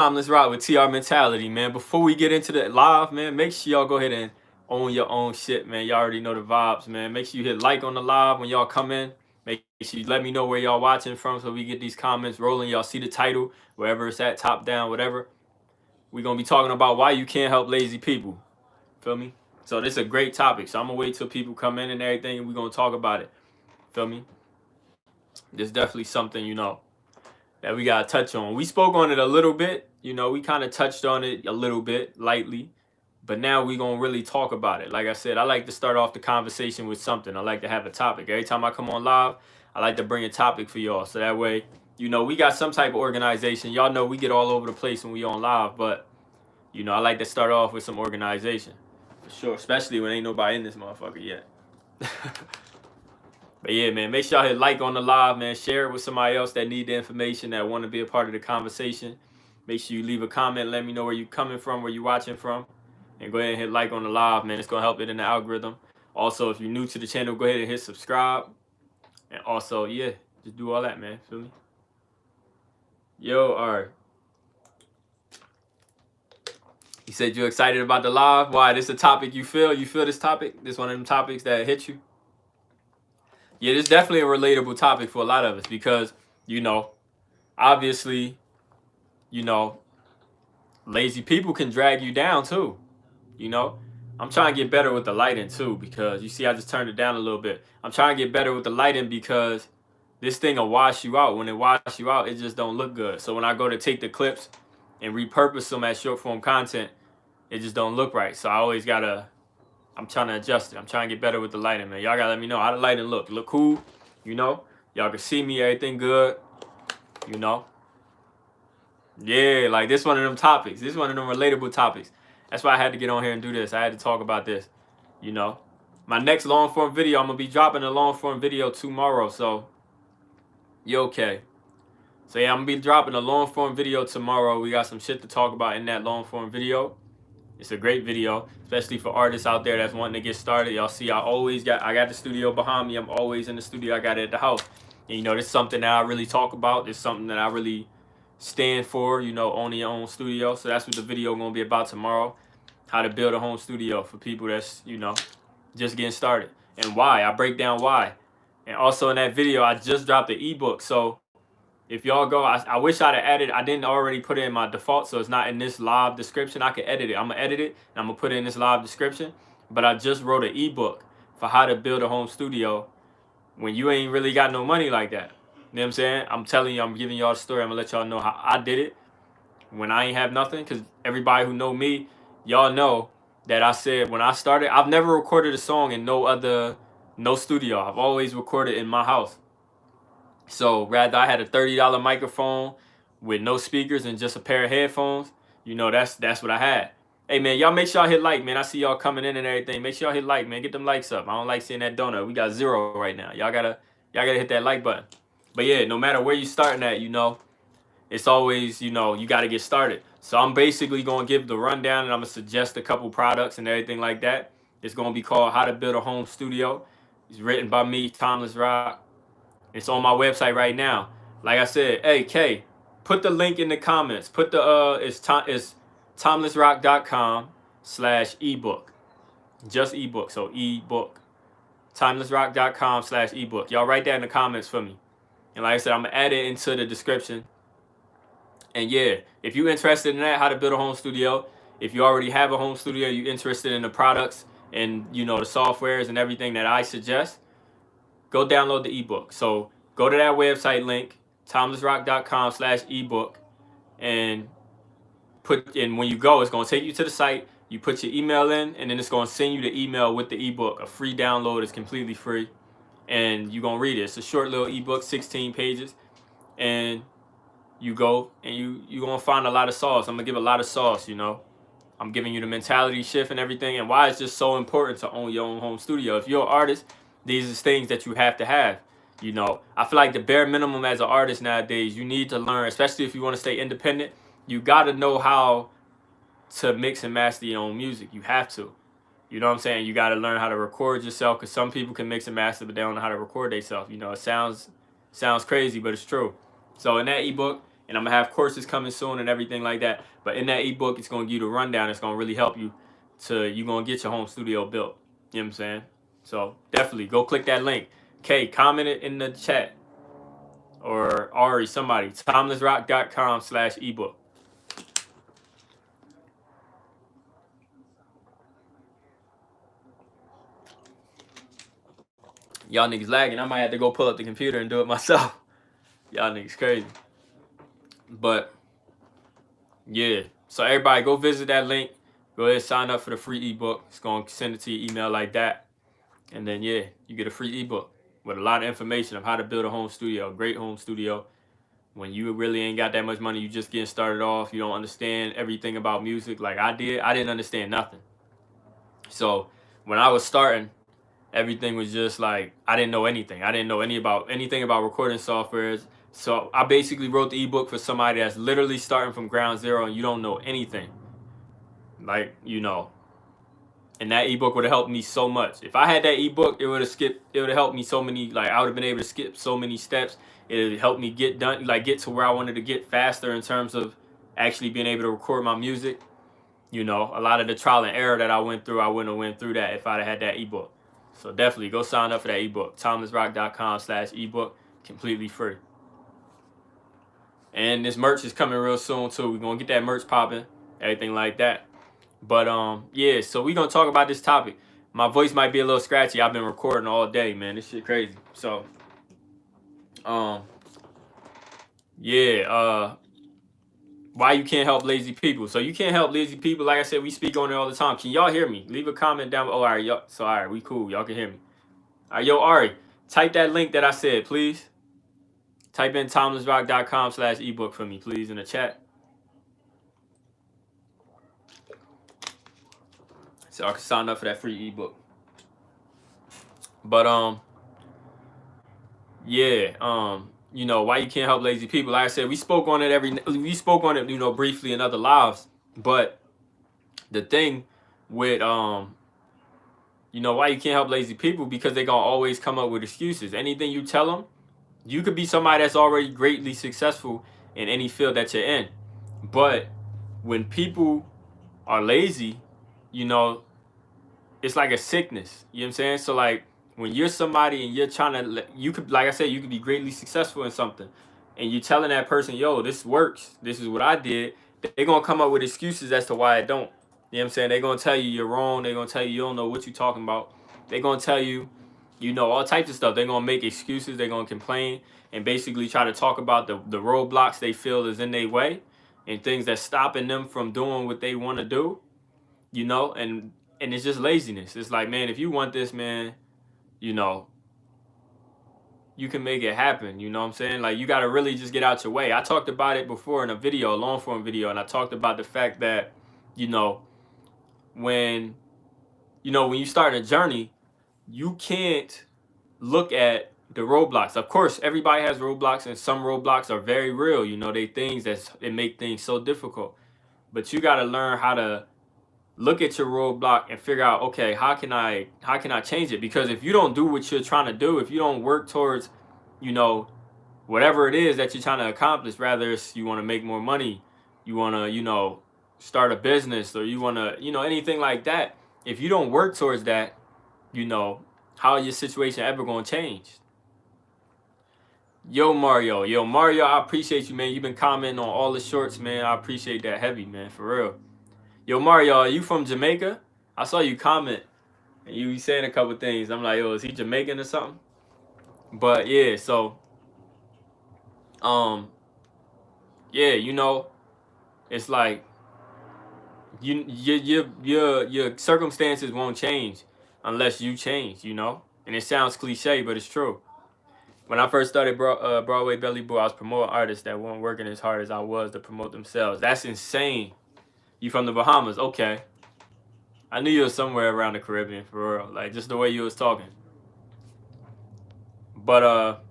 Timeless Rock with TR Mentality, man. Before we get into the live, man, make sure y'all go ahead and own your own shit, man. Y'all already know the vibes, man. Make sure you hit like on the live when y'all come in. Make sure you let me know where y'all watching from so we get these comments rolling. Y'all see the title, wherever it's at, top down, whatever. We're going to be talking about why you can't help lazy people. Feel me? So this is a great topic. So I'm going to wait till people come in and everything, and we're going to talk about it. Feel me? There's definitely something, that we got to touch on. We spoke on it a little bit. We kind of touched on it a little bit, lightly. But now we're going to really talk about it. Like I said, I like to start off the conversation with something. I like to have a topic. Every time I come on live, I like to bring a topic for y'all. So that way, we got some type of organization. Y'all know we get all over the place when we on live. But, I like to start off with some organization. For sure. Especially when ain't nobody in this motherfucker yet. But yeah, man, make sure y'all hit like on the live, man. Share it with somebody else that need the information, that want to be a part of the conversation. Make sure you leave a comment. Let me know where you coming from, where you watching from. And go ahead and hit like on the live, man. It's going to help it in the algorithm. Also, if you're new to the channel, go ahead and hit subscribe. And also, yeah, just do all that, man. Feel me? Yo, all right. You said you're excited about the live. Why? This is a topic you feel? You feel this topic? This one of them topics that hit you? Yeah, this is definitely a relatable topic for a lot of us because, obviously, lazy people can drag you down too. I'm trying to get better with the lighting too because you see I just turned it down a little bit. I'm trying to get better with the lighting because this thing will wash you out. When it washes you out, it just don't look good. So when I go to take the clips and repurpose them as short form content, it just don't look right. So I always I'm trying to adjust it. I'm trying to get better with the lighting, man. Y'all gotta let me know how the lighting look. Look cool, Y'all can see me, everything good, Yeah, like this one of them topics. This one of them relatable topics. That's why I had to get on here and do this. I had to talk about this, My next long form video, I'm gonna be dropping a long form video tomorrow. So, you okay? So yeah, I'm gonna be dropping a long form video tomorrow. We got some shit to talk about in that long form video. It's a great video, especially for artists out there that's wanting to get started. Y'all see, I got the studio behind me. I'm always in the studio. I got it at the house. And, this is something that I really talk about. It's something that I really stand for, owning your own studio. So that's what the video going to be about tomorrow. How to build a home studio for people that's, just getting started. And why. I break down why. And also in that video, I just dropped the ebook. So if y'all go, I wish I'd have added, I didn't already put it in my default, so it's not in this live description. I can edit it. I'm going to edit it, and I'm going to put it in this live description. But I just wrote an ebook for how to build a home studio when you ain't really got no money like that. You know what I'm saying? I'm telling you, I'm giving y'all the story. I'm going to let y'all know how I did it when I ain't have nothing. Because everybody who know me, y'all know that I said when I started, I've never recorded a song in no studio. I've always recorded in my house. So rather I had a $30 microphone with no speakers and just a pair of headphones, that's what I had. Hey man, y'all make sure y'all hit like, man. I see y'all coming in and everything. Make sure y'all hit like, man. Get them likes up. I don't like seeing that donut. We got 0 right now. Y'all gotta hit that like button. But yeah, no matter where you starting at, it's always, you gotta get started. So I'm basically gonna give the rundown and I'm gonna suggest a couple products and everything like that. It's gonna be called How to Build a Home Studio. It's written by me, TimelessRoc. It's on my website right now. Like I said, hey K, put the link in the comments. Put the it's timelessroc.com/ebook. Just ebook. So ebook. timelessroc.com/ebook. Y'all write that in the comments for me. And like I said, I'm gonna add it into the description. And yeah, if you're interested in that, how to build a home studio, if you already have a home studio, you're interested in the products and the softwares and everything that I suggest, go download the ebook. So go to that website link, timelessroc.com/ebook, and put in, when you go, it's going to take you to the site. You put your email in, and then it's going to send you the email with the ebook. A free download. Is completely free. And you're going to read it. It's a short little ebook, 16 pages. And you go, and you're going to find a lot of sauce. I'm going to give a lot of sauce, I'm giving you the mentality shift and everything, and why it's just so important to own your own home studio. If you're an artist, these are things that you have to have. I feel like the bare minimum as an artist nowadays, you need to learn, especially if you want to stay independent, you got to know how to mix and master your own music. You have to. You know what I'm saying? You got to learn how to record yourself, because some people can mix and master, but they don't know how to record themselves. It sounds crazy, but it's true. So in that ebook, And I'm gonna have courses coming soon and everything like that. But in that ebook, it's gonna give you the rundown. It's gonna really help you you're gonna get your home studio built. You know what I'm saying? So definitely go click that link. Kay, comment it in the chat. Or Ari, somebody, TimelessRoc.com/ebook. Y'all niggas lagging. I might have to go pull up the computer and do it myself. Y'all niggas crazy. But yeah, so everybody go visit that link. Go ahead and sign up for the free ebook. It's gonna send it to your email like that. And then yeah, you get a free ebook with a lot of information of how to build a home studio, a great home studio. When you really ain't got that much money, you just getting started off, you don't understand everything about music like I did. I didn't understand nothing. So when I was starting, everything was just like, I didn't know anything. I didn't know anything about recording softwares. So I basically wrote the ebook for somebody that's literally starting from ground zero and you don't know anything. Like, you know, and that ebook would have helped me so much. If I had that ebook, it would have helped me so many, like I would have been able to skip so many steps. It would help me get to where I wanted to get faster in terms of actually being able to record my music. You know, a lot of the trial and error that I went through, I wouldn't have went through that if I'd had that ebook. So definitely go sign up for that ebook. TimelessRoc.com/ebook, completely free. And this merch is coming real soon too. We're gonna get that merch popping, everything like that. But yeah, so we're gonna talk about this topic. My voice might be a little scratchy. I've been recording all day, man. This shit crazy. So yeah, why you can't help lazy people. So you can't help lazy people. Like I said, we speak on it all the time. Can y'all hear me? Leave a comment down below. Oh, all right, y'all. So all right, we cool. Y'all can hear me. All right, yo, Ari, type that link that I said, please. Type in TimelessRoc.com/ebook for me, please, in the chat. So I can sign up for that free ebook. But yeah, you know, why you can't help lazy people. Like I said, we spoke on it you know, briefly in other lives. But the thing with you know, why you can't help lazy people, because they gonna always come up with excuses. Anything you tell them, you could be somebody that's already greatly successful in any field that you're in. But when people are lazy, you know, it's like a sickness. You know what I'm saying? So like when you're somebody and you're trying to, you could, like I said, you could be greatly successful in something, and you're telling that person, yo, this works, this is what I did, they're gonna come up with excuses as to why it don't. You know what I'm saying? They're gonna tell you you're wrong. They're gonna tell you don't know what you're talking about. They're gonna tell you, you know, all types of stuff. They're gonna make excuses. They're gonna complain and basically try to talk about the roadblocks they feel is in their way and things that's stopping them from doing what they want to do. You know, and it's just laziness. It's like, man, if you want this, man, you know, you can make it happen. You know what I'm saying? Like, you got to really just get out your way. I talked about it before in a video, a long form video, and I talked about the fact that, you know, when you start a journey, you can't look at the roadblocks. Of course, everybody has roadblocks, and some roadblocks are very real. You know, they things that make things so difficult. But you got to learn how to look at your roadblock and figure out, okay, how can I change it? Because if you don't do what you're trying to do, if you don't work towards, you know, whatever it is that you're trying to accomplish, rather it's you want to make more money, you want to, you know, start a business, or you want to, you know, anything like that. If you don't work towards that, you know, how is your situation ever going to change? Yo, Mario, I appreciate you, man. You've been commenting on all the shorts, man. I appreciate that heavy, man, for real. Yo, Mario, are you from Jamaica? I saw you comment and you saying a couple things. I'm like, yo, is he Jamaican or something? But yeah, so yeah, you know, it's like your circumstances won't change unless you change, you know? And it sounds cliche, but it's true. When I first started Broadway Belly Boo, I was promoting artists that weren't working as hard as I was to promote themselves. That's insane. You from the Bahamas? Okay. I knew you was somewhere around the Caribbean, for real. Like, just the way you was talking. But,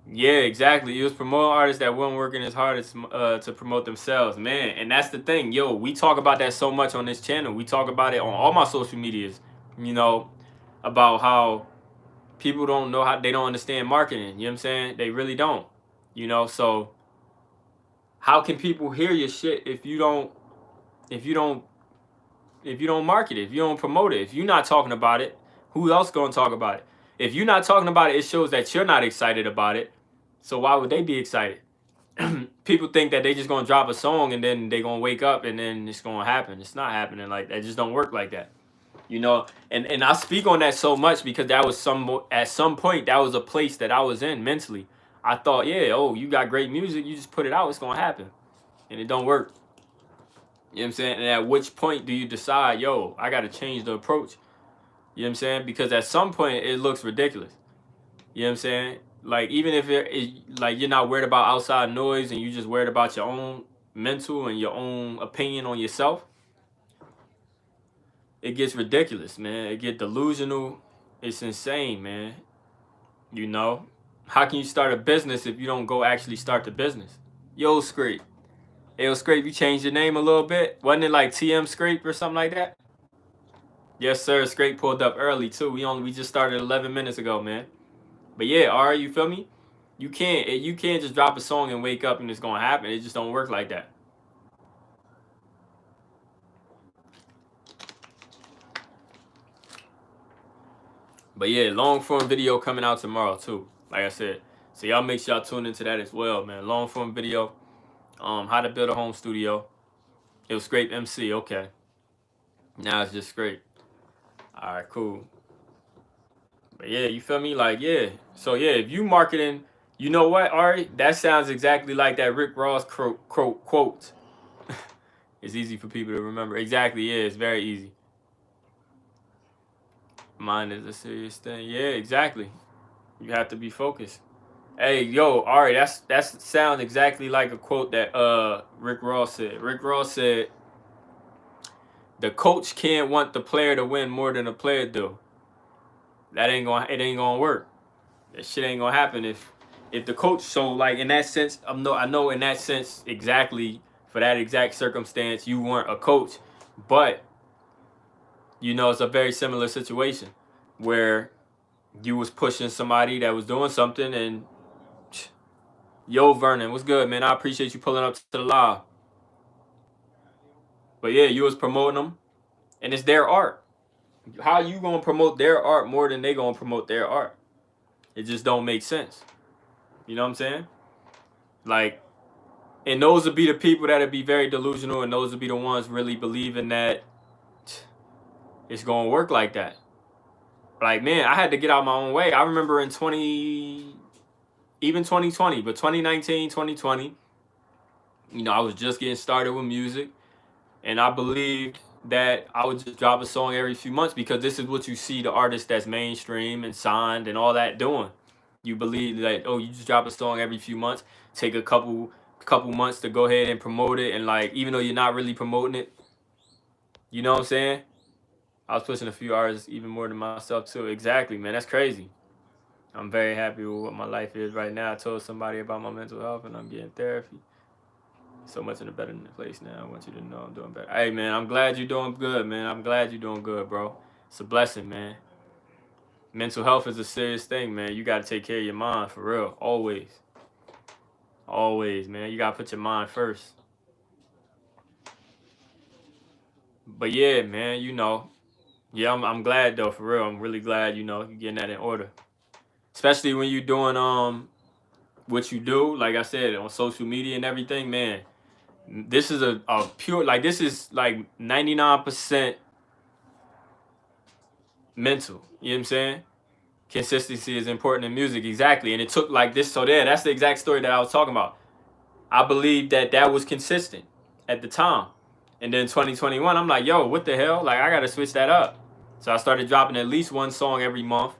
yeah, exactly. You was promoting artists that weren't working as hard as to promote themselves, man. And that's the thing. Yo, we talk about that so much on this channel. We talk about it on all my social medias, you know, about how people don't know how, they don't understand marketing. You know what I'm saying? They really don't. You know, so how can people hear your shit if you don't market it, if you don't promote it, if you're not talking about it, who else gonna talk about it? If you're not talking about it, it shows that you're not excited about it. So why would they be excited? People think that they just gonna drop a song and then they gonna wake up and then it's gonna happen. It's not happening like that. It just don't work like that. You know, and I speak on that so much because that was at some point that was a place that I was in mentally. I thought, yeah, oh, you got great music, you just put it out, it's gonna happen. And it don't work. You know what I'm saying? And at which point do you decide, yo, I gotta change the approach? You know what I'm saying? Because at some point it looks ridiculous. You know what I'm saying? Like, even if like you're not worried about outside noise and you just worried about your own mental and your own opinion on yourself, it gets ridiculous, man. It get delusional. It's insane, man. You know? How can you start a business if you don't go actually start the business? Yo, Scrape. Yo, Scrape, you changed your name a little bit? Wasn't it like TM Scrape or something like that? Yes, sir. Scrape pulled up early too. We just started 11 minutes ago, man. But yeah, Ari, you feel me? You can't just drop a song and wake up and it's gonna happen. It just don't work like that. But yeah, long form video coming out tomorrow too. Like I said, so y'all make sure y'all tune into that as well, man. Long form video, how to build a home studio. It was Scrape MC. Okay, now it's just Scrape. All right, cool. But yeah, you feel me? Like, yeah. So yeah, if you marketing, you know what, Ari? That sounds exactly like that Rick Ross quote. It's easy for people to remember. Exactly, yeah, it's very easy. Mind is a serious thing. Yeah, exactly. You have to be focused. Hey, yo, Ari, that's sound exactly like a quote that Rick Ross said. Rick Ross said, "The coach can't want the player to win more than the player do." It ain't gonna work. That shit ain't gonna happen if the coach. So like in that sense, I know in that sense exactly for that exact circumstance you weren't a coach, but you know it's a very similar situation where you was pushing somebody that was doing something and yo Vernon, what's good, man? I appreciate you pulling up to the live. But yeah, you was promoting them and it's their art. How you gonna promote their art more than they gonna promote their art? It just don't make sense. You know what I'm saying? Like, and those would be the people that would be very delusional, and those would be the ones really believing that it's gonna work like that. Like, man, I had to get out my own way. I remember in 2020, but 2019, 2020, you know, I was just getting started with music, and I believed that I would just drop a song every few months because this is what you see the artist that's mainstream and signed and all that doing. You believe that, oh, you just drop a song every few months, take a couple months to go ahead and promote it, and like even though you're not really promoting it, you know what I'm saying? I was pushing a few artists even more than myself too. Exactly, man. That's crazy. I'm very happy with what my life is right now. I told somebody about my mental health and I'm getting therapy. So much in a better place now. I want you to know I'm doing better. Hey, man, I'm glad you're doing good, man. I'm glad you're doing good, bro. It's a blessing, man. Mental health is a serious thing, man. You got to take care of your mind, for real. Always. Always, man. You got to put your mind first. But yeah, man, you know. Yeah, I'm glad, though, for real. I'm really glad, you know, you're getting that in order. Especially when you're doing what you do, like I said, on social media and everything, man. This is a pure, like, this is like 99% mental. You know what I'm saying? Consistency is important in music, exactly. And it took like this, so there, that's the exact story that I was talking about. I believe that was consistent at the time. And then 2021, I'm like, yo, what the hell? Like, I got to switch that up. So I started dropping at least one song every month.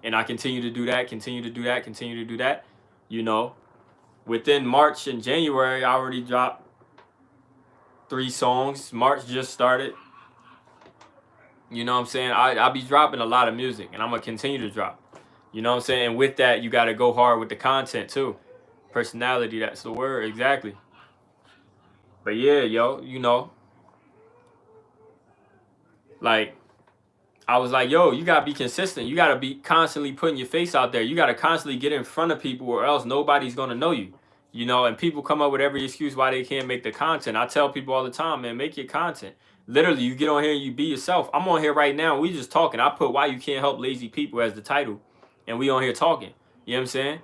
And I continue to do that, continue to do that, continue to do that. You know, within March and January, I already dropped 3 songs. March just started. You know what I'm saying? I'll be dropping a lot of music, and I'm going to continue to drop. You know what I'm saying? And with that, you got to go hard with the content, too. Personality, that's the word, exactly. But yeah, yo, you know, like, I was like, yo, you gotta be consistent. You gotta be constantly putting your face out there. You gotta constantly get in front of people, or else nobody's gonna know you. You know, and people come up with every excuse why they can't make the content. I tell people all the time, man, make your content. Literally, you get on here and you be yourself. I'm on here right now. We just talking. I put "Why You Can't Help Lazy People" as the title, and we on here talking. You know what I'm saying?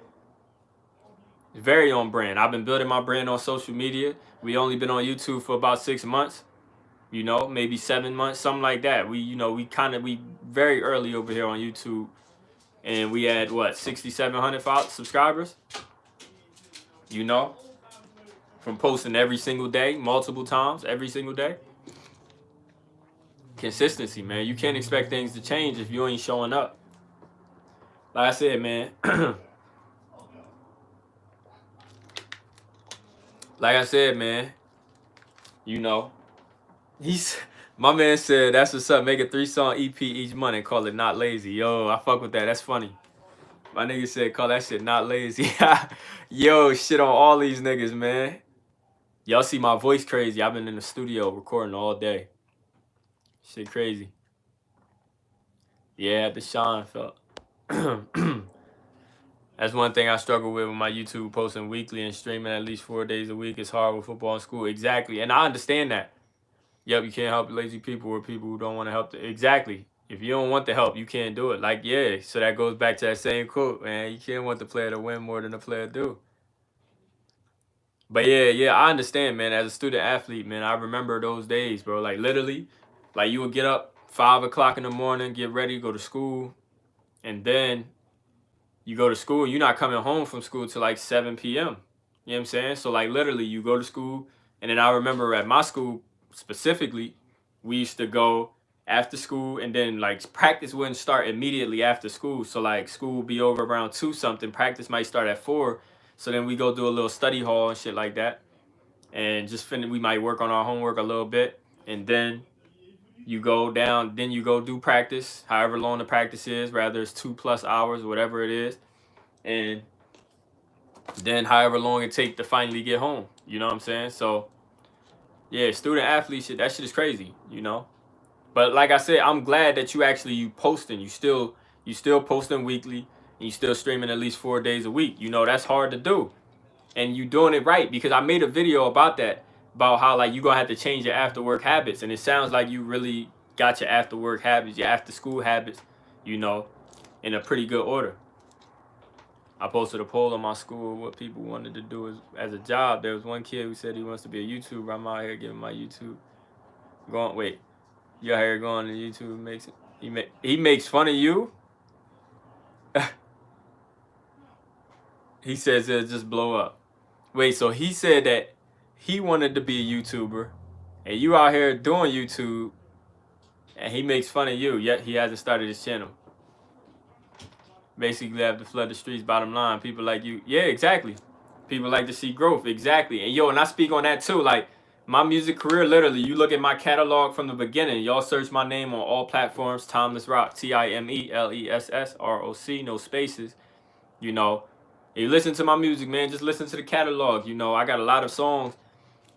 Very on brand. I've been building my brand on social media. We only been on YouTube for about 6 months. You know, maybe 7 months, something like that. We very early over here on YouTube, and we had what, 6,700 subscribers. You know, from posting every single day, multiple times, every single day. Consistency, man. You can't expect things to change if you ain't showing up. Like I said, man. Like I said, man. You know, my man said, that's what's up. Make a 3-song EP each month and call it Not Lazy. Yo, I fuck with that. That's funny. My nigga said, call that shit Not Lazy. Yo, shit on all these niggas, man. Y'all see my voice crazy. I've been in the studio recording all day. Shit crazy. Yeah, the Sean felt. That's one thing I struggle with my YouTube, posting weekly and streaming at least 4 days a week. It's hard with football and school. Exactly. And I understand that. Yep, you can't help lazy people or people who don't want to help. Exactly. If you don't want the help, you can't do it. Like, yeah. So that goes back to that same quote, man. You can't want the player to win more than the player do. But yeah, I understand, man. As a student athlete, man, I remember those days, bro. Like, literally, like, you would get up 5 o'clock in the morning, get ready, go to school, and then you go to school. You're not coming home from school till like 7 p.m. You know what I'm saying? So, like, literally, you go to school, and then I remember at my school specifically, we used to go after school, and then like practice wouldn't start immediately after school. So like school would be over around 2 something. Practice might start at 4. So then we go do a little study hall and shit like that, and just we might work on our homework a little bit, and then you go down. Then you go do practice, however long the practice is, rather it's 2+ hours, whatever it is, and then however long it take to finally get home. You know what I'm saying? So yeah, student athlete shit, that shit is crazy, you know. But like I said, I'm glad that you posting. You still posting weekly, and you still streaming at least 4 days a week. You know, that's hard to do. And you doing it right, because I made a video about that, about how like you gonna have to change your after work habits. And it sounds like you really got your after work habits, your after school habits, you know, in a pretty good order. I posted a poll on my school what people wanted to do as a job. There was one kid who said he wants to be a YouTuber. I'm out here giving my YouTube. You out here going to YouTube, he makes fun of you? He says it'll just blow up. Wait, so he said that he wanted to be a YouTuber, and you out here doing YouTube, and he makes fun of you, yet he hasn't started his channel. Basically have to flood the streets, bottom line. People like you. Yeah, exactly. People like to see growth. Exactly. And yo, and I speak on that too. Like, my music career, literally, you look at my catalog from the beginning. Y'all search my name on all platforms. TimelessRoc. TimelessRoc. No spaces. You know, if you listen to my music, man, just listen to the catalog. You know, I got a lot of songs.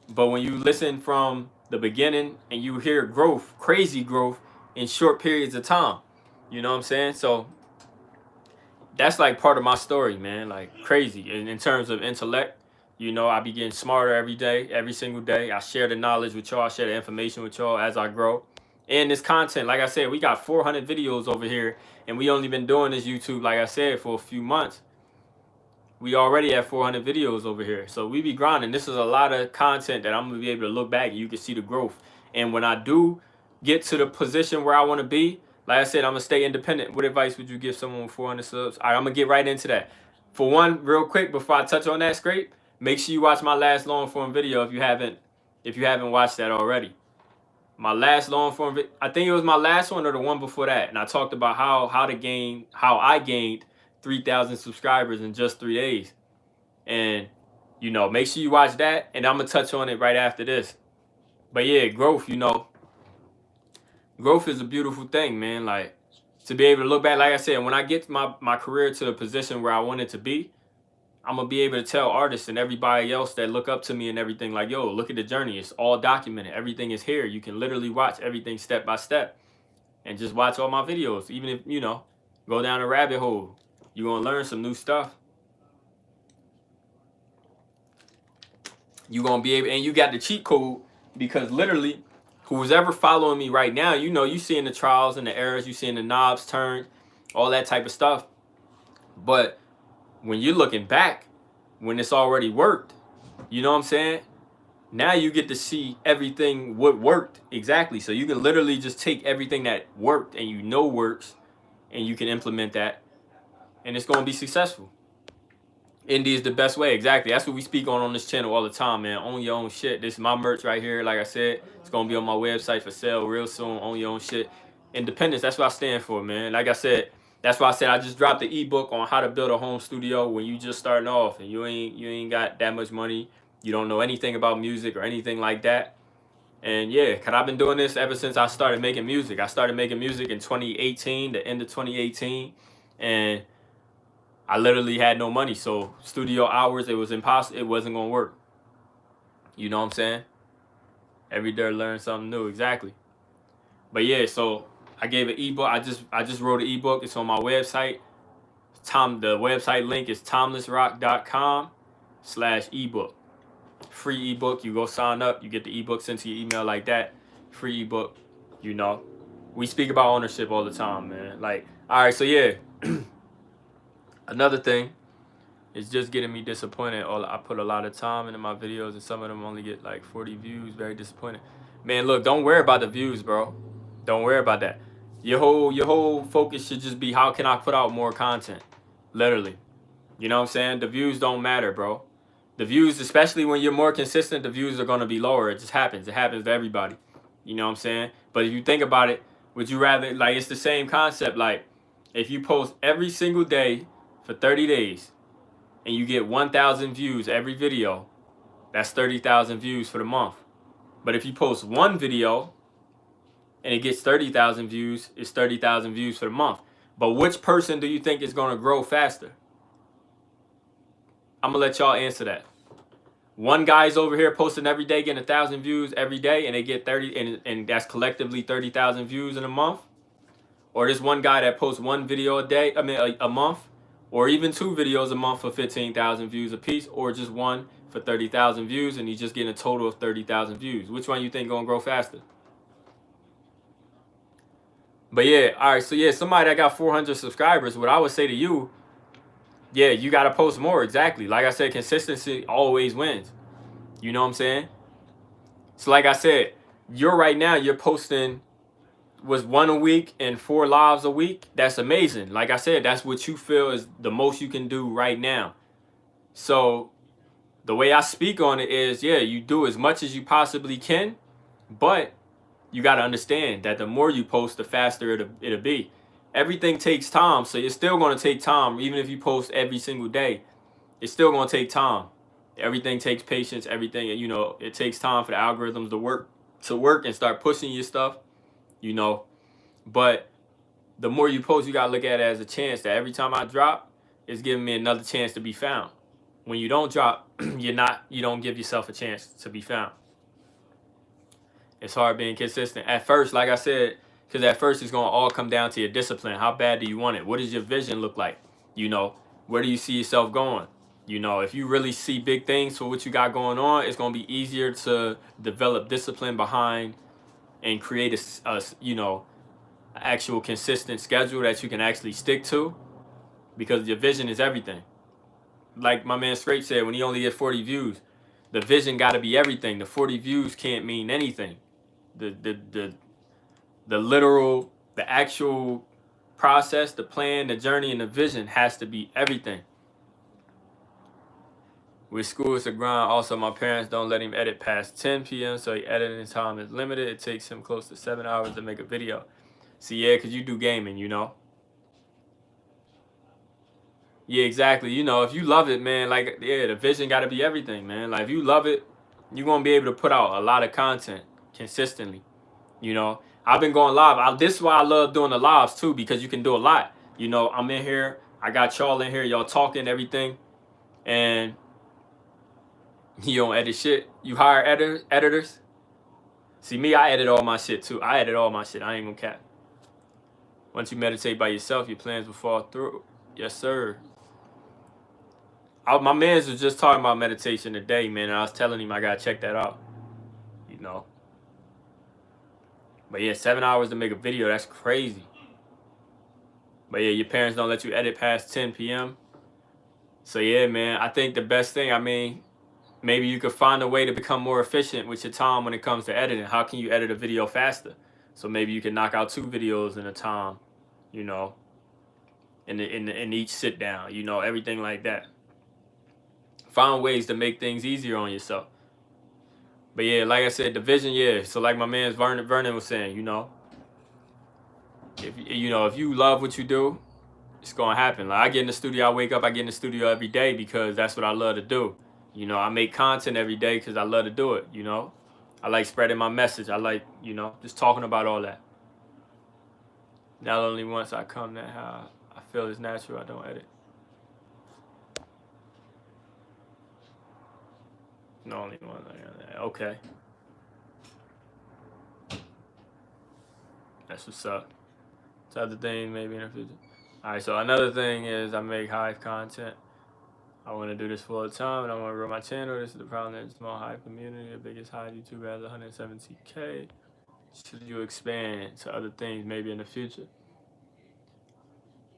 But when you listen from the beginning and you hear growth, crazy growth in short periods of time. You know what I'm saying? So that's like part of my story, man. Like, crazy. And in terms of intellect, you know, I be getting smarter every day, every single day. I share the knowledge with y'all. I share the information with y'all as I grow. And this content, like I said, we got 400 videos over here. And we only been doing this YouTube, like I said, for a few months. We already have 400 videos over here. So we be grinding. This is a lot of content that I'm going to be able to look back and you can see the growth. And when I do get to the position where I want to be, like I said, I'm going to stay independent. What advice would you give someone with 400 subs? All right, I'm going to get right into that. For one, real quick, before I touch on that scrape, make sure you watch my last long form video if you haven't watched that already. My last long form video, I think it was my last one or the one before that. And I talked about how I gained 3,000 subscribers in just 3 days. And, you know, make sure you watch that. And I'm going to touch on it right after this. But yeah, growth, you know. Growth is a beautiful thing, man. Like, to be able to look back, like I said, when I get my career to the position where I want it to be, I'm going to be able to tell artists and everybody else that look up to me and everything, like, yo, look at the journey. It's all documented. Everything is here. You can literally watch everything step by step. and just watch all my videos. Even if, you know, go down a rabbit hole, you're going to learn some new stuff. You're going to be able, and you got the cheat code, because literally, who's ever following me right now, you know, you seeing the trials and the errors, you seeing the knobs turn, all that type of stuff. But when you're looking back, when it's already worked, you know what I'm saying? Now you get to see everything what worked exactly. So you can literally just take everything that worked and you know works, and you can implement that, and it's going to be successful. Indie is the best way. Exactly. That's what we speak on this channel all the time, man. Own your own shit. This is my merch right here. Like I said, it's going to be on my website for sale real soon. Own your own shit. Independence. That's what I stand for, man. Like I said, that's why I said I just dropped the ebook on how to build a home studio when you just starting off and you ain't got that much money. You don't know anything about music or anything like that. And yeah, because I've been doing this ever since I started making music. I started making music in 2018, the end of 2018. And I literally had no money, so studio hours, it was impossible. It wasn't gonna work. You know what I'm saying? Every day learn something new, exactly. But yeah, so I gave an ebook. I just wrote an ebook. It's on my website. The website link is TimelessRoc.com/ebook. Free ebook. You go sign up. You get the ebook sent to your email like that. Free ebook. You know, we speak about ownership all the time, man. Like, all right, so yeah. Another thing is just getting me disappointed. I put a lot of time into my videos, and some of them only get like 40 views. Very disappointed. Man, look, don't worry about the views, bro. Don't worry about that. Your whole focus should just be, how can I put out more content? Literally. You know what I'm saying? The views don't matter, bro. The views, especially when you're more consistent, the views are going to be lower. It just happens. It happens to everybody. You know what I'm saying? But if you think about it, would you rather, like, it's the same concept. Like, if you post every single day for 30 days, and you get 1,000 views every video, that's 30,000 views for the month. But if you post one video and it gets 30,000 views, it's 30,000 views for the month. But which person do you think is going to grow faster? I'm going to let y'all answer that. One guy's over here posting every day, getting 1,000 views every day, and they get 30, and that's collectively 30,000 views in a month. Or this one guy that posts one video a day, a month, or even 2 videos a month for 15,000 views a piece, or just one for 30,000 views, and he's just getting a total of 30,000 views. Which one you think gonna grow faster? But yeah, all right, so yeah, somebody that got 400 subscribers, what I would say to you, yeah, you gotta post more, exactly. Like I said, consistency always wins. You know what I'm saying? So like I said, you're posting was 1 a week and 4 lives a week. That's amazing. Like I said, that's what you feel is the most you can do right now. So the way I speak on it is, yeah, you do as much as you possibly can, but you got to understand that the more you post, the faster it'll be. Everything takes time, so it's still going to take time. Even if you post every single day, it's still going to take time. Everything takes patience. Everything, you know, it takes time for the algorithms to work and start pushing your stuff. You know, but the more you post, you gotta look at it as a chance that every time I drop, it's giving me another chance to be found. When you don't drop, you don't give yourself a chance to be found. It's hard being consistent. At first, like I said, because at first it's gonna all come down to your discipline. How bad do you want it? What does your vision look like? You know, where do you see yourself going? You know, if you really see big things for what you got going on, it's gonna be easier to develop discipline behind and create a you know, actual consistent schedule that you can actually stick to, because your vision is everything. Like my man Scrape said, when he only gets 40 views, the vision got to be everything. The 40 views can't mean anything. The literal, the actual process, the plan, the journey, and the vision has to be everything. With school, it's a grind. Also, my parents don't let him edit past 10 p.m., so editing time is limited. It takes him close to 7 hours to make a video. See, yeah, because you do gaming, you know? Yeah, exactly. You know, if you love it, man, like, yeah, the vision got to be everything, man. Like, if you love it, you're going to be able to put out a lot of content consistently. You know, I've been going live. This is why I love doing the lives, too, because you can do a lot. You know, I'm in here. I got y'all in here. Y'all talking everything. And you don't edit shit. You hire editors. See, me, I edit all my shit, too. I edit all my shit. I ain't gonna cap. Once you meditate by yourself, your plans will fall through. Yes, sir. My man's was just talking about meditation today, man. And I was telling him I gotta check that out. You know. But yeah, 7 hours to make a video, that's crazy. But yeah, your parents don't let you edit past 10 p.m. So yeah, man, I think the best thing, I mean, maybe you could find a way to become more efficient with your time when it comes to editing. How can you edit a video faster? So maybe you can knock out 2 videos in a time, you know, in each sit down, you know, everything like that. Find ways to make things easier on yourself. But yeah, like I said, the vision, yeah. So like my man Vernon was saying, you know, if you love what you do, it's gonna happen. Like I get in the studio, I wake up, I get in the studio every day because that's what I love to do. You know, I make content every day because I love to do it. You know, I like spreading my message. I like, you know, just talking about all that. Not only once I come that how I feel is natural, I don't edit. No, only one. Okay, that's what's up. So other thing maybe in the future. All right, so another thing is I make Hive content. I want to do this full time and I want to grow my channel. This is the problem. There's a small Hive community. The biggest Hive YouTuber has 170K. Should you expand to other things maybe in the future?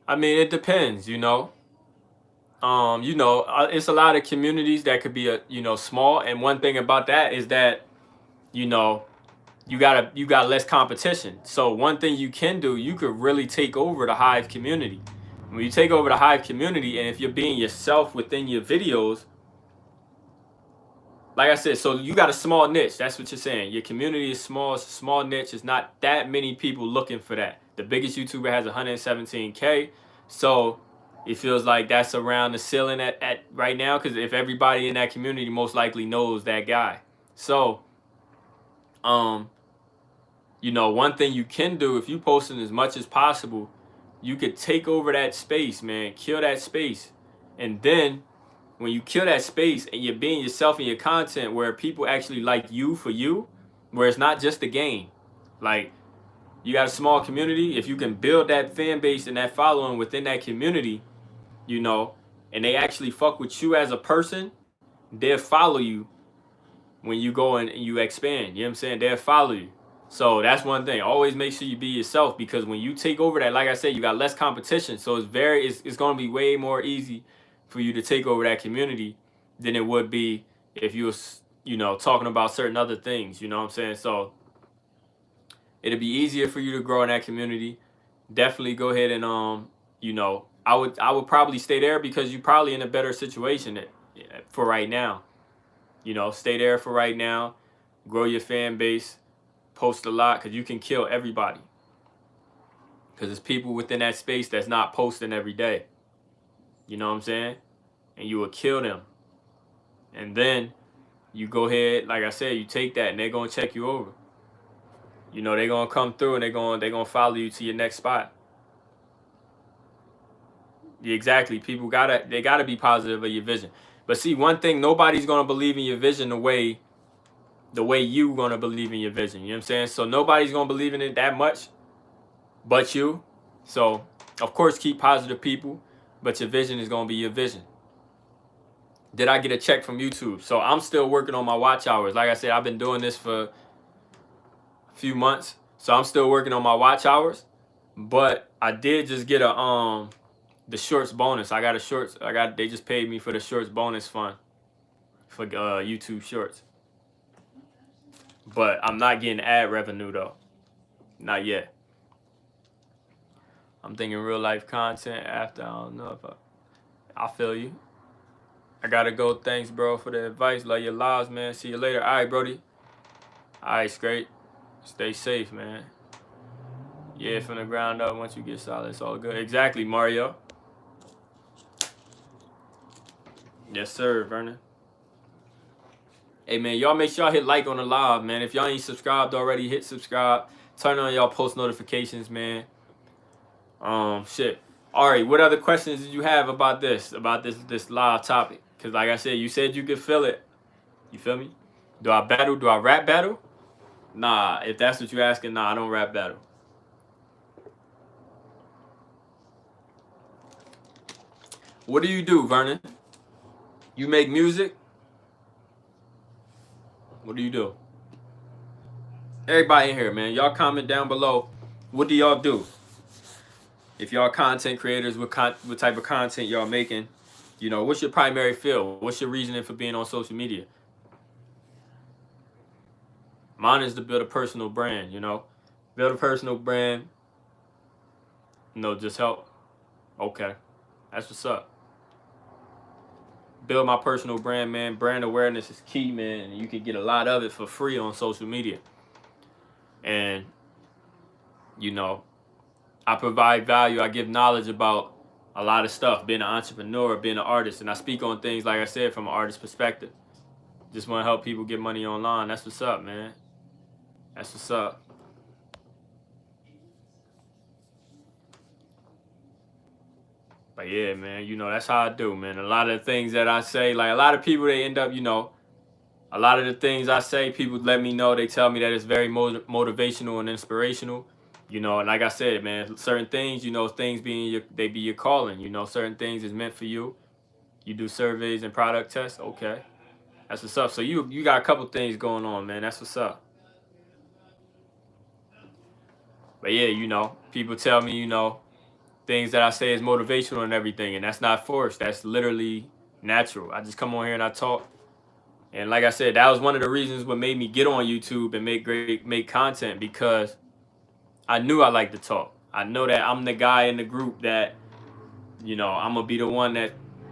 I mean, it depends, you know. It's a lot of communities that could be small, and one thing about that is that, you know, you got less competition. So one thing you can do, you could really take over the Hive community. When you take over the Hive community, and if you're being yourself within your videos, like I said, so you got a small niche. That's what you're saying. Your community is small. It's a small niche. It's not that many people looking for that. The biggest YouTuber has 117K. So it feels like that's around the ceiling at right now, because if everybody in that community most likely knows that guy. So, one thing you can do, if you posting as much as possible, you could take over that space, man. Kill that space. And then when you kill that space and you're being yourself in your content, where people actually like you for you, where it's not just a game. Like, you got a small community. If you can build that fan base and that following within that community, and they actually fuck with you as a person, they'll follow you when you go and you expand. You know what I'm saying? They'll follow you. So that's one thing. Always make sure you be yourself, because when you take over that, like I said, you got less competition. So it's going to be way more easy for you to take over that community than it would be if you was, talking about certain other things. You know what I'm saying? So it'll be easier for you to grow in that community. Definitely go ahead and I would probably stay there, because you're probably in a better situation for right now. Stay there for right now. Grow your fan base. Post a lot, because you can kill everybody. Because there's people within that space that's not posting every day. You know what I'm saying? And you will kill them. And then you go ahead, like I said, you take that and they're going to check you over. They're going to come through and they're going to follow you to your next spot. Exactly. People gotta be positive of your vision. But see, one thing, nobody's gonna believe in your vision the way you gonna believe in your vision. You know what I'm saying? So nobody's gonna believe in it that much but you. So of course keep positive people, but your vision is gonna be your vision. Did I get a check from YouTube? So I'm still working on my watch hours. Like I said, I've been doing this for a few months. So I'm still working on my watch hours. But I did just get the shorts bonus. They just paid me for the shorts bonus fund for YouTube shorts. But I'm not getting ad revenue though. Not yet. I'm thinking real life content after. I don't know if I feel you. I gotta go. Thanks, bro, for the advice. Love your lives, man. See you later. All right, Brody. All right, straight. Stay safe, man. Yeah, from the ground up. Once you get solid, it's all good. Exactly, Mario. Yes, sir, Vernon. Hey, man, y'all make sure y'all hit like on the live, man. If y'all ain't subscribed already, hit subscribe. Turn on y'all post notifications, man. Shit. All right, what other questions did you have about this live topic? Because like I said, you said you could feel it. You feel me? Do I battle? Do I rap battle? Nah, if that's what you're asking, nah, I don't rap battle. What do you do, Vernon? You make music? What do you do? Everybody in here, man. Y'all comment down below. What do y'all do? If y'all content creators, what type of content y'all making? You know, what's your primary field? What's your reasoning for being on social media? Mine is to build a personal brand, you know. Build a personal brand. You know, just help. Okay. That's what's up. Build my personal brand, man. Brand awareness is key, man. And you can get a lot of it for free on social media. And, you know, I provide value. I give knowledge about a lot of stuff. Being an entrepreneur, being an artist. And I speak on things, like I said, from an artist perspective. Just want to help people get money online. That's what's up, man. That's what's up. But yeah, man, you know, that's how I do, man. A lot of the things that I say, like a lot of people, they end up, you know, a lot of the things I say, people let me know. They tell me that it's very motivational and inspirational, you know. And like I said, man, certain things, you know, things being they be your calling, you know. Certain things is meant for you. You do surveys and product tests, okay. That's what's up. So you got a couple things going on, man. That's what's up. But yeah, you know, people tell me, you know, things that I say is motivational and everything, and that's not forced. That's literally natural. I just come on here and I talk. And like I said, that was one of the reasons what made me get on YouTube and make content, because I knew I liked to talk. I know that I'm the guy in the group that, you know, I'm gonna be the one that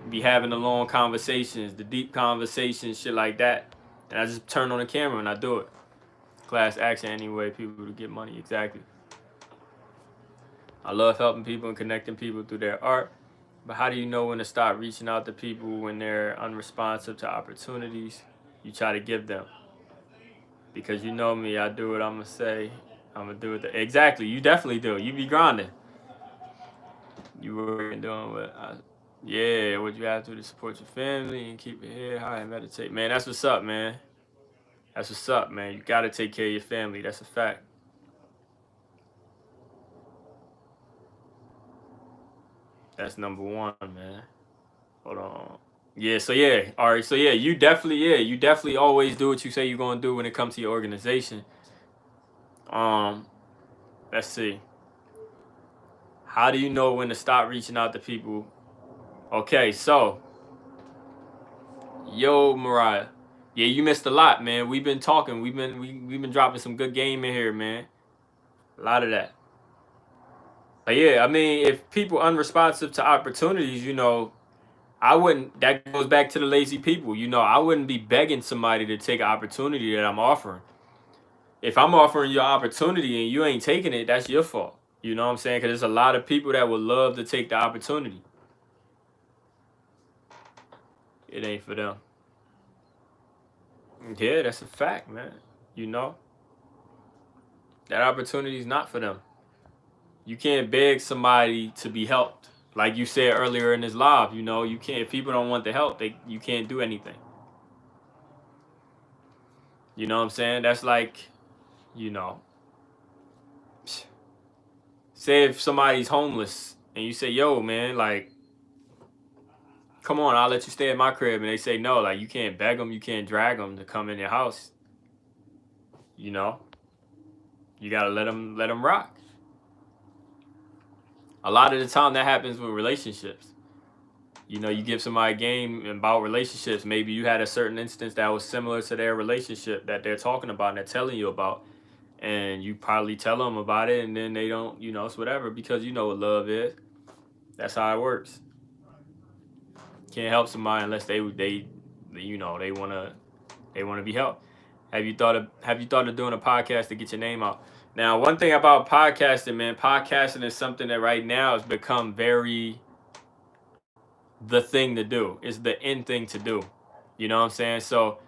be having the long conversations, the deep conversations, shit like that. And I just turn on the camera and I do it. Class action anyway, people to get money, exactly. I love helping people and connecting people through their art. But how do you know when to stop reaching out to people when they're unresponsive to opportunities you try to give them? Because you know me, I do what I'm going to say. I'm going to do it. Exactly. You definitely do. You be grinding. You were doing what what you have to support your family and keep your head high and meditate. Man, that's what's up, man. That's what's up, man. You got to take care of your family. That's a fact. That's number one, man. Hold on. Yeah, so yeah. All right, so yeah, you definitely always do what you say you're gonna do when it comes to your organization. Let's see. How do you know when to stop reaching out to people? Okay, so yo, Mariah. Yeah, you missed a lot, man. We've been talking. We've been dropping some good game in here, man. A lot of that. But yeah, I mean, if people unresponsive to opportunities, you know, I wouldn't. That goes back to the lazy people. You know, I wouldn't be begging somebody to take an opportunity that I'm offering. If I'm offering you an opportunity and you ain't taking it, that's your fault. You know what I'm saying? Because there's a lot of people that would love to take the opportunity. It ain't for them. Yeah, that's a fact, man. You know, that opportunity is not for them. You can't beg somebody to be helped. Like you said earlier in this live, you know, you can't. If people don't want the help, you can't do anything. You know what I'm saying? That's like, you know, say if somebody's homeless and you say, yo, man, like, come on, I'll let you stay at my crib. And they say no, like, you can't beg them, you can't drag them to come in your house. You know, you got to let them rock. A lot of the time that happens with relationships. You know, you give somebody a game about relationships. Maybe you had a certain instance that was similar to their relationship that they're talking about and they're telling you about. And you probably tell them about it and then they don't, you know, it's whatever, because you know what love is. That's how it works. Can't help somebody unless they you know, they wanna be helped. Have you thought of doing a podcast to get your name out? Now, one thing about podcasting, man, podcasting is something that right now has become very the thing to do. It's the end thing to do. You know what I'm saying? So,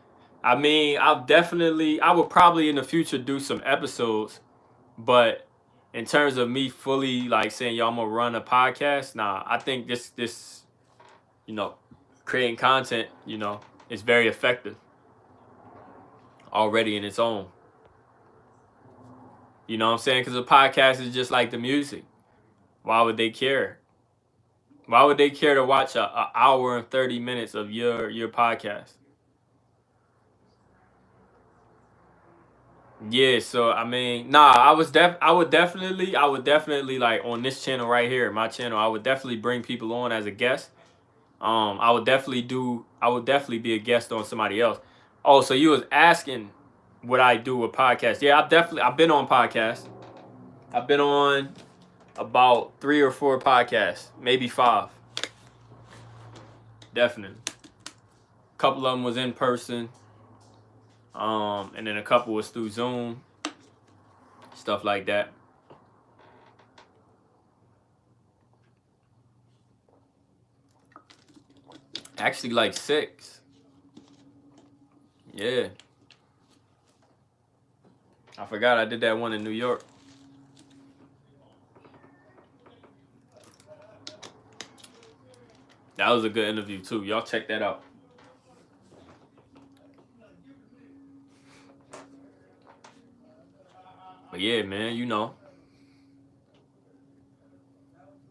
I mean, I would probably in the future do some episodes, but in terms of me fully like saying, yo, I'm gonna run a podcast, nah, I think this, you know, creating content, you know, is very effective already in its own. You know what I'm saying? Because a podcast is just like the music. Why would they care? Why would they care to watch a hour and 30 minutes of your podcast? Yeah, so I mean, nah, I would definitely like on this channel right here, my channel, I would definitely bring people on as a guest. I would definitely be a guest on somebody else. Oh, so you was asking would I do a podcast? Yeah, I've been on podcasts. I've been on about 3 or 4 podcasts, maybe 5. Definitely. A couple of them was in person. And then a couple was through Zoom, stuff like that. Actually, like 6. Yeah. I forgot I did that one in New York. That was a good interview too. Y'all check that out. But yeah, man, you know.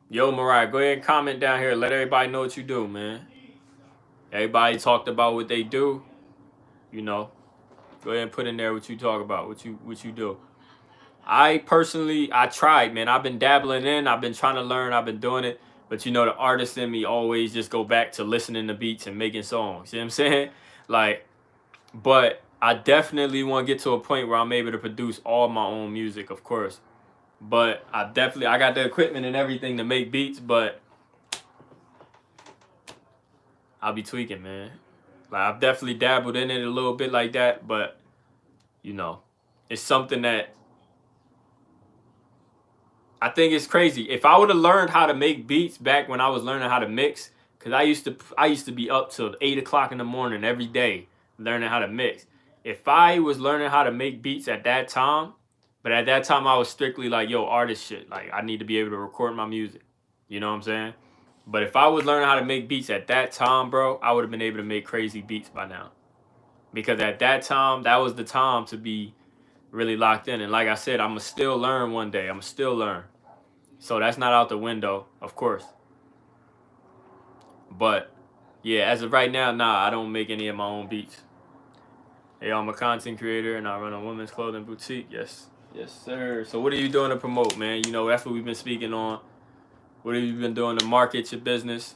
Yo, Mariah, go ahead and comment down here. Let everybody know what you do, man. Everybody talked about what they do. You know, go ahead and put in there what you talk about, what you do. I personally, I tried, man. I've been dabbling in. I've been trying to learn. I've been doing it. But you know, the artist in me always just go back to listening to beats and making songs. You know what I'm saying? Like, but I definitely want to get to a point where I'm able to produce all my own music, of course. But I got the equipment and everything to make beats, but I'll be tweaking, man. Like, I've definitely dabbled in it a little bit like that, but you know, it's something that I think it's crazy. If I would have learned how to make beats back when I was learning how to mix, because I used to be up till 8 o'clock in the morning every day learning how to mix. If I was learning how to make beats at that time, but at that time I was strictly like, yo, artist shit. Like, I need to be able to record my music. You know what I'm saying? But if I was learning how to make beats at that time, bro, I would have been able to make crazy beats by now. Because at that time, that was the time to be really locked in. And like I said, I'm going to still learn one day. I'm going to still learn. So that's not out the window, of course. But yeah, as of right now, nah, I don't make any of my own beats. Hey, I'm a content creator and I run a women's clothing boutique. Yes. Yes, sir. So what are you doing to promote, man? You know, that's what we've been speaking on. What have you been doing to market your business?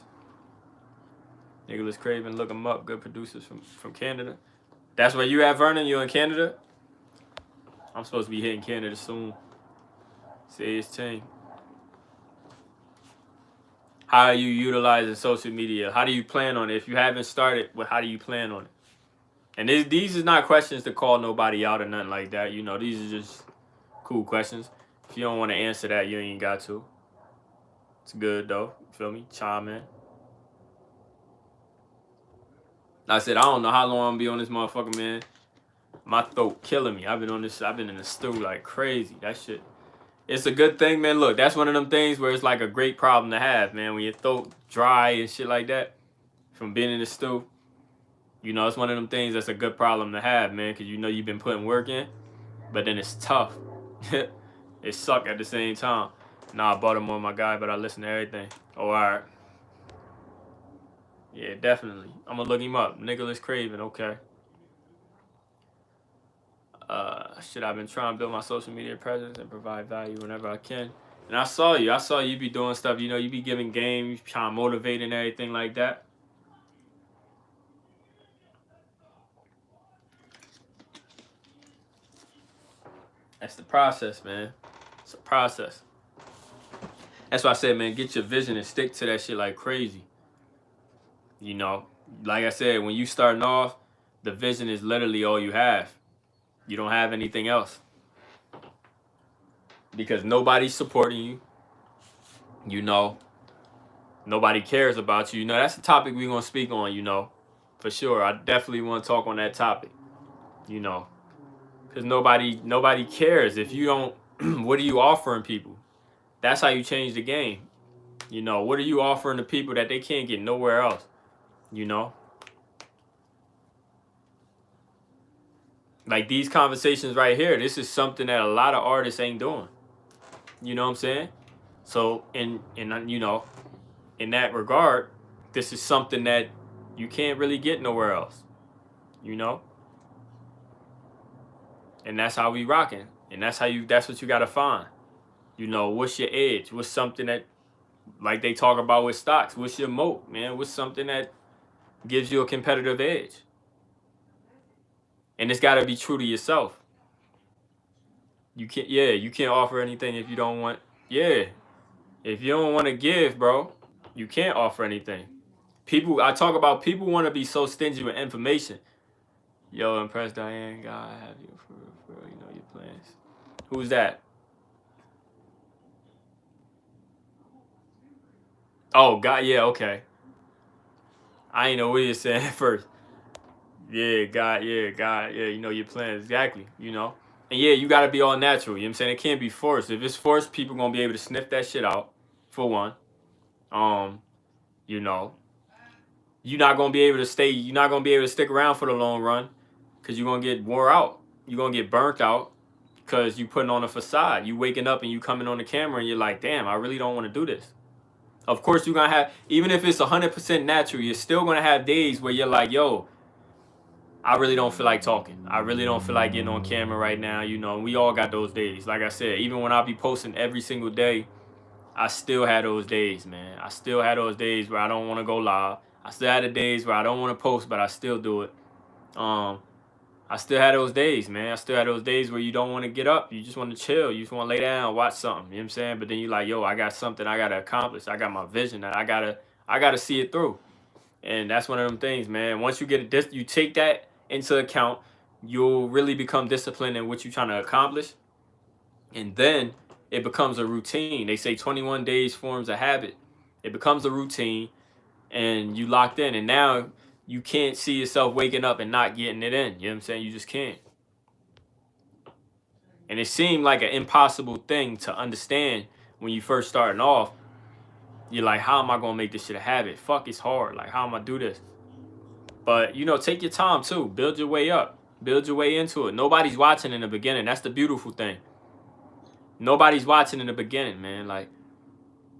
Nicholas Craven, look him up. Good producers from Canada. That's where you at, Vernon? You in Canada? I'm supposed to be hitting Canada soon. Say his team. How are you utilizing social media? How do you plan on it? If you haven't started, well, how do you plan on it? And these is not questions to call nobody out or nothing like that. You know, these are just cool questions. If you don't want to answer that, you ain't got to. It's good, though. You feel me? Chime in. Like I said, I don't know how long I'm going to be on this motherfucker, man. My throat killing me. I've been in the stew like crazy. That shit. It's a good thing, man. Look, that's one of them things where it's like a great problem to have, man. When your throat dry and shit like that from being in the stew. You know, it's one of them things that's a good problem to have, man, because you know you've been putting work in, but then it's tough. It suck at the same time. Nah, I bought him on my guy, but I listen to everything. Oh, all right. Yeah, definitely. I'm going to look him up. Nicholas Craven, okay. I've been trying to build my social media presence and provide value whenever I can. And I saw you be doing stuff, you know, you be giving games, trying to motivate and everything like that. That's the process, man. It's a process. That's why I said, man, get your vision and stick to that shit like crazy. You know, like I said, when you starting off, the vision is literally all you have. You don't have anything else. Because nobody's supporting you. You know, nobody cares about you. You know, that's the topic we're going to speak on, you know, for sure. I definitely want to talk on that topic, you know, because nobody cares. If you don't, what are you offering people? That's how you change the game. You know, what are you offering to people that they can't get nowhere else? You know? Like these conversations right here, this is something that a lot of artists ain't doing. You know what I'm saying? So, and you know, in that regard, this is something that you can't really get nowhere else, you know? And that's how we rocking. And that's what you gotta find. You know, what's your edge? What's something that, like they talk about with stocks, what's your moat, man? What's something that gives you a competitive edge? And it's gotta be true to yourself. You can't offer anything if you don't want, if you don't want to give, bro, you can't offer anything. I talk about people want to be so stingy with information. Yo, impressed Diane, God have you for real, you know your plans. Who's that? Oh, God, yeah, okay. I ain't know what you're saying at first. God, yeah, you know your plans, exactly, you know. And yeah, you gotta be all natural, you know what I'm saying? It can't be forced. If it's forced, people gonna be able to sniff that shit out, for one. You know, you're not gonna be able to stick around for the long run, because you're gonna get wore out. You're gonna get burnt out because you putting on a facade. You waking up and you coming on the camera and you're like, damn, I really don't want to do this. Of course, you're gonna have, even if it's 100% natural, you're still gonna have days where you're like, yo, I really don't feel like talking. I really don't feel like getting on camera right now. You know, we all got those days. Like I said, even when I be posting every single day, I still had those days, man. I still had those days where I don't want to go live. I still had the days where I don't want to post, but I still do it. I still had those days, man. I still had those days where you don't want to get up. You just want to chill. You just want to lay down, watch something. You know what I'm saying? But then you're like, yo, I got something I got to accomplish. I got my vision that I gotta see it through. And that's one of them things, man. Once you get it, you take that into account, you'll really become disciplined in what you're trying to accomplish. And then it becomes a routine. They say 21 days forms a habit. It becomes a routine and you locked in. And now you can't see yourself waking up and not getting it in. You know what I'm saying? You just can't. And it seemed like an impossible thing to understand when you first starting off. You're like, how am I gonna make this shit a habit? Fuck, it's hard. Like, how am I do this? But you know, take your time too. Build your way up. Build your way into it. Nobody's watching in the beginning. That's the beautiful thing. Nobody's watching in the beginning, man. Like,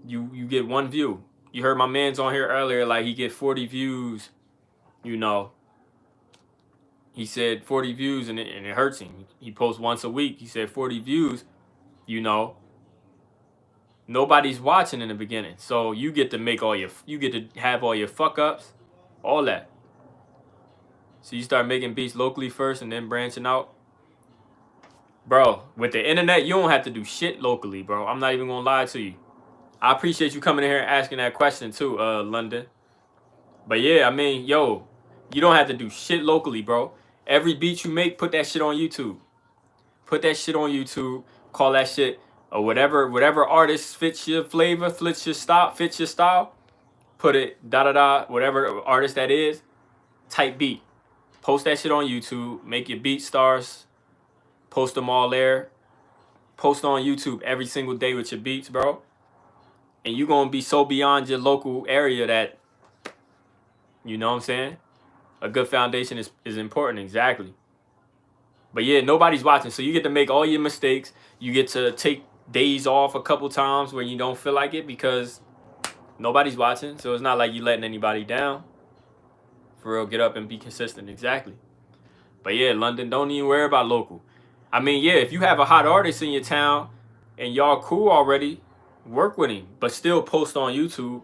you get one view. You heard my man's on here earlier, like he get 40 views, you know. He said 40 views and it hurts him. He posts once a week. He said 40 views, you know. Nobody's watching in the beginning. So you get to have all your fuck ups, all that. So you start making beats locally first and then branching out. Bro, with the internet, you don't have to do shit locally, bro. I'm not even gonna lie to you. I appreciate you coming in here and asking that question too, London. But yeah, I mean, yo, you don't have to do shit locally, bro. Every beat you make, put that shit on YouTube. Put that shit on YouTube. Call that shit or whatever artist fits your flavor, fits your style. Put it whatever artist that is. Type beat. Post that shit on YouTube. Make your beat stars. Post them all there. Post on YouTube every single day with your beats, bro. And you're going to be so beyond your local area that, you know what I'm saying? A good foundation is important, exactly. But yeah, nobody's watching. So you get to make all your mistakes. You get to take days off a couple times where you don't feel like it because nobody's watching. So it's not like you letting anybody down. For real, get up and be consistent, exactly. But yeah, London, don't even worry about local. I mean, yeah, if you have a hot artist in your town and y'all cool already, work with him, but still post on YouTube.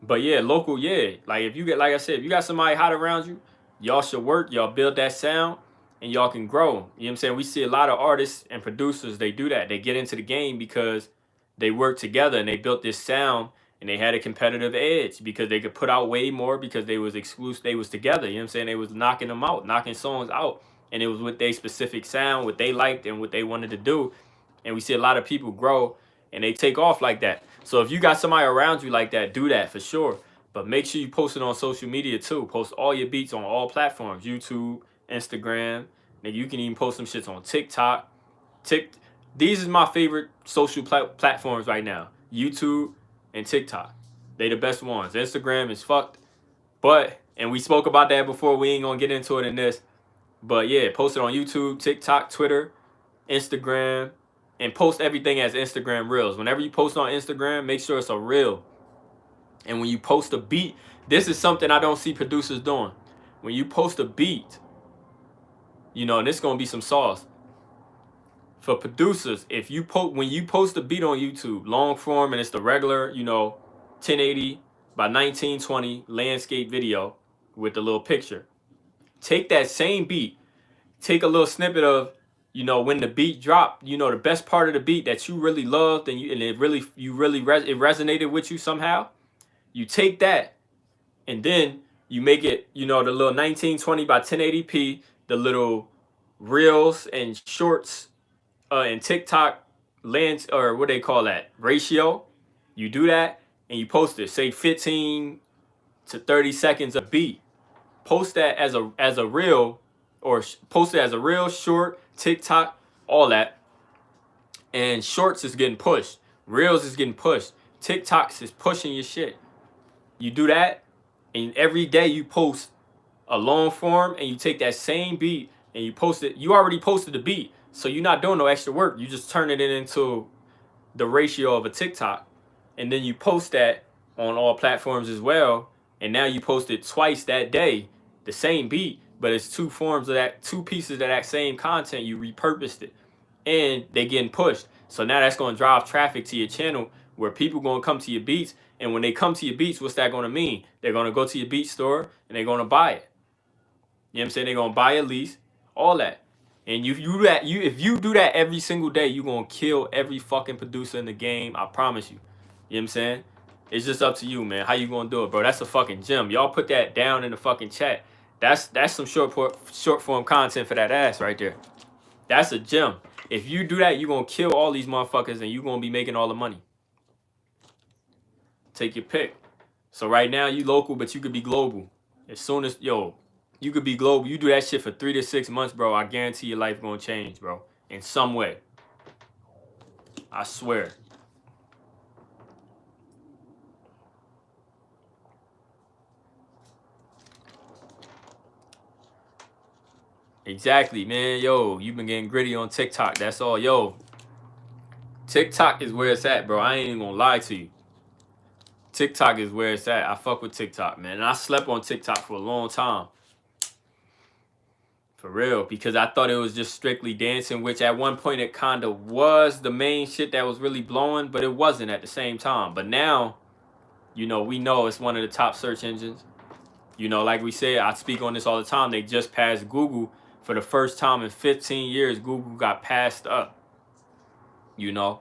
But yeah, local, yeah. Like if you get, like I said, if you got somebody hot around you, y'all should work, y'all build that sound, and y'all can grow. You know what I'm saying? We see a lot of artists and producers, they do that. They get into the game because they work together and they built this sound and they had a competitive edge because they could put out way more because they was exclusive, they was together. You know what I'm saying? They was knocking them out, knocking songs out. And it was with their specific sound, what they liked and what they wanted to do. And we see a lot of people grow and they take off like that. So if you got somebody around you like that, do that for sure. But make sure you post it on social media too. Post all your beats on all platforms. YouTube, Instagram. Nigga, you can even post some shits on TikTok. These is my favorite social platforms right now. YouTube and TikTok. They the best ones. Instagram is fucked. But, and we spoke about that before. We ain't gonna get into it in this. But yeah, post it on YouTube, TikTok, Twitter, Instagram, and post everything as Instagram Reels. Whenever you post on Instagram, make sure it's a reel. And when you post a beat, this is something I don't see producers doing. When you post a beat, you know, and this is gonna be some sauce for producers. If you when you post a beat on YouTube, long form, and it's the regular, you know, 1080 by 1920 landscape video with the little picture. Take that same beat, take a little snippet of, you know, when the beat dropped, you know, the best part of the beat that you really loved and it resonated with you somehow. You take that and then you make it, you know, the little 1920 by 1080p, the little reels and shorts and TikTok lens, or what they call that, ratio. You do that and you post it, say 15 to 30 seconds a beat. Post that as a reel, or post it as a reel, short, TikTok, all that. And shorts is getting pushed, reels is getting pushed, TikToks is pushing your shit. You do that, and every day you post a long form, and you take that same beat and you post it. You already posted the beat, so you're not doing no extra work. You just turning it into the ratio of a TikTok, and then you post that on all platforms as well. And now you post it twice that day, the same beat, but it's two forms of that, two pieces of that same content. You repurposed it, and they getting pushed. So now that's going to drive traffic to your channel, where people going to come to your beats. And when they come to your beats, what's that going to mean? They're going to go to your beat store and they're going to buy it. You know what I'm saying? They're going to buy a lease, all that. And if you do that every single day, you're going to kill every fucking producer in the game. I promise you. You know what I'm saying? It's just up to you, man. How you going to do it, bro? That's a fucking gem. Y'all put that down in the fucking chat. That's some short form content for that ass right there. That's a gem. If you do that, you're going to kill all these motherfuckers and you're going to be making all the money. Take your pick. So right now, you local, but you could be global. As soon as, you could be global. You do that shit for 3 to 6 months, bro. I guarantee your life gonna change, bro. In some way. I swear. Exactly, man. Yo, you've been getting gritty on TikTok. That's all. Yo, TikTok is where it's at, bro. I ain't even gonna lie to you. TikTok is where it's at. I fuck with TikTok, man. And I slept on TikTok for a long time. For real, because I thought it was just strictly dancing, which at one point it kind of was the main shit that was really blowing, but it wasn't at the same time. But now, you know, we know it's one of the top search engines. You know, like we said, I speak on this all the time. They just passed Google for the first time in 15 years. Google got passed up, you know,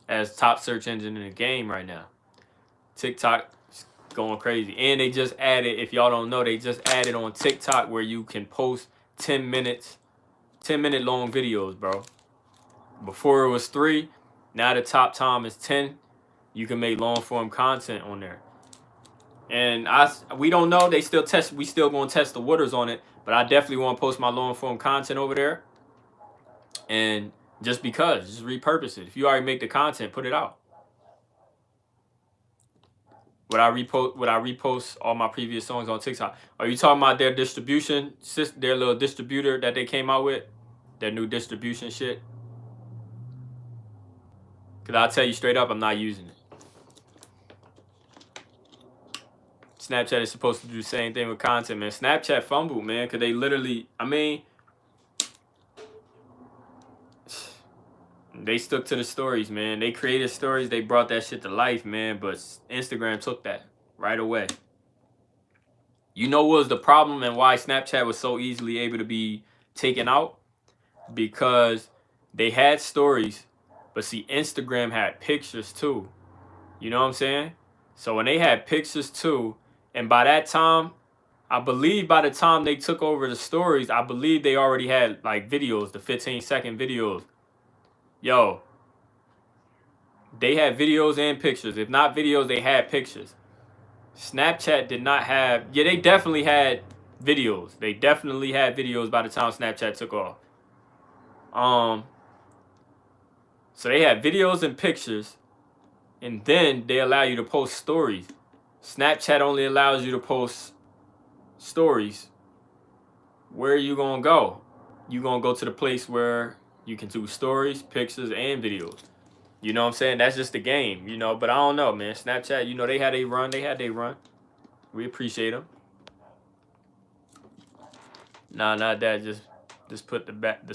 as top search engine in the game right now. TikTok going crazy. And they just added, if y'all don't know, they just added on TikTok where you can post 10-minute long videos, bro. Before it was 3, now the top time is 10. You can make long form content on there. And we don't know, we still gonna test the waters on it, but I definitely want to post my long form content over there. And just repurpose it. If you already make the content, put it out. Would I repost all my previous songs on TikTok? Are you talking about their distribution, their little distributor that they came out with? Their new distribution shit? Because I'll tell you straight up, I'm not using it. Snapchat is supposed to do the same thing with content, man. Snapchat fumbled, man, because they literally, I mean, they stuck to the stories, man. They created stories. They brought that shit to life, man. But Instagram took that right away. You know what was the problem and why Snapchat was so easily able to be taken out? Because they had stories, but see, Instagram had pictures too. You know what I'm saying? So when they had pictures too, and by that time, I believe by the time they took over the stories, I believe they already had like videos, the 15-second videos. Yo, they had videos and pictures. If not videos, they had pictures. Snapchat did not have... Yeah, they definitely had videos. They definitely had videos by the time Snapchat took off. So they had videos and pictures, and then they allow you to post stories. Snapchat only allows you to post stories. Where are you going to go? You're going to go to the place where you can do stories, pictures, and videos. You know what I'm saying? That's just the game, you know. But I don't know, man. Snapchat, you know, they had a run. They had their run. We appreciate them. Nah, not that. Just put the